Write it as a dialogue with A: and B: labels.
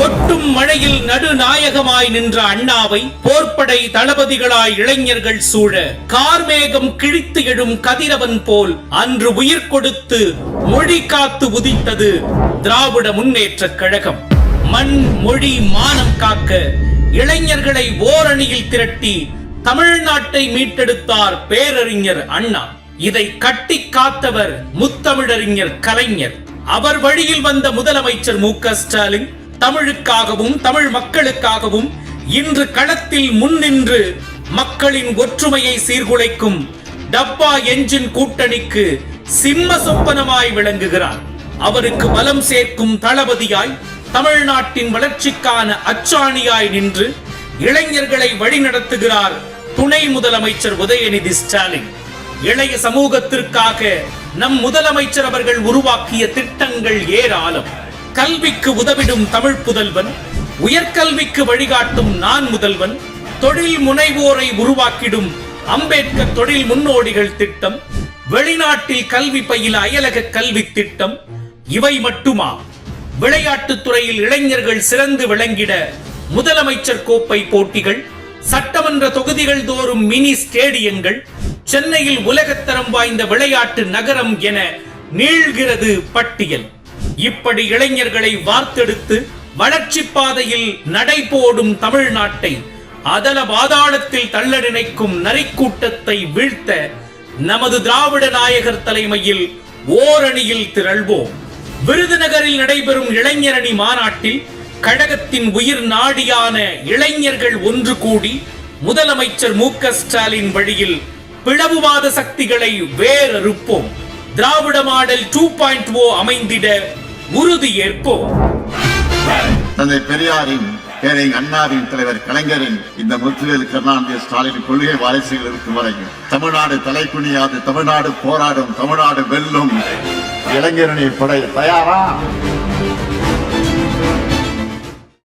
A: கொட்டும் மழையில் நடுநாயகமாய் நின்ற அண்ணாவை போர்ப்படை தளபதிகளாய் இளைஞர்கள் சூழ கார்மேகம் கிழித்து எழும் கதிரவன் போல் அன்று உயிர் கொடுத்து மொழி காத்து உதித்தது திராவிட முன்னேற்றக் கழகம். மண் மொழி மானம் காக்க இளைஞர்களை ஓரணியில் திரட்டி தமிழ்நாட்டை மீட்டெடுத்தார் பேரறிஞர் அண்ணா. இதை கட்டி காத்தவர் முத்தமிழறிஞர் கலைஞர். அவர் வழியில் வந்த முதலமைச்சர் மு.க. ஸ்டாலின் தமிழுக்காகவும் தமிழ் மக்களுக்காகவும் இன்று களத்தில் முன்னின்று மக்களின் ஒற்றுமையை சீர்குலைக்கும் டப்பா என்ஜின் கூட்டணிக்கு சிம்ம சொப்பனமாய் விளங்குகிறார். அவருக்கு பலம் சேர்க்கும் தளபதியாய் தமிழ்நாட்டின் வளர்ச்சிக்கான அச்சாணியாய் நின்று இளைஞர்களை வழிநடத்துகிறார் துணை முதலமைச்சர் உதயநிதி ஸ்டாலின். இளைய சமூகத்திற்காக நம் முதலமைச்சர் அவர்கள் உருவாக்கிய திட்டங்கள் ஏராளம். கல்விக்கு உதவிடும் தமிழ் புதல்வன், உயர்கல்விக்கு வழிகாட்டும் நான் முதல்வன், தொழில் முனைவோரை உருவாக்கிடும் அம்பேத்கர் தொழில் முன்னோடிகள் திட்டம், வெளிநாட்டில் கல்வி பயில அயலக கல்வி திட்டம். இவை மட்டுமா? விளையாட்டுத் துறையில் இளைஞர்கள் சிறந்து விளங்கிட முதலமைச்சர் கோப்பை போட்டிகள், சட்டமன்ற தொகுதிகள் தோறும் மினி ஸ்டேடியங்கள், சென்னையில் உலகத்தரம் வாய்ந்த விளையாட்டு நகரம் என நீள்கிறது பட்டியல். இப்படி இளைஞர்களை வார்த்தெடுத்து வளர்ச்சி பாதையில் நடை போடும் தமிழ்நாட்டை அதல பாதாளத்தில் தள்ள நினைக்கும் நரிக்கூட்டத்தை வீழ்த்த நமது திராவிட நாயகர் தலைமையில் ஓரணியில் திரள்வோம். விருதுநகரில் நடைபெறும் இளைஞரணி மாநாட்டில் கழகத்தின் உயிர் நாடியான இளைஞர்கள் ஒன்று கூடி முதலமைச்சர் மு.க. ஸ்டாலின் வழியில் பிளவுவாத சக்திகளை வேறறுப்போம். திராவிட மாடல் 2.0 அமைந்திட உறுதி ஏற்போம்.
B: தந்தை பெரியாரின் பேரறிஞர் அண்ணாவின் தலைவர் கலைஞரின் இந்த முத்துவேல் கருணாநிதி ஸ்டாலின் கொள்கை வாரிசுகள் இருக்கும் வரைக்கும் தமிழ்நாடு தலை குனியாது, தமிழ்நாடு போராடும், தமிழ்நாடு வெல்லும். இளைஞரணி படை தயாரா?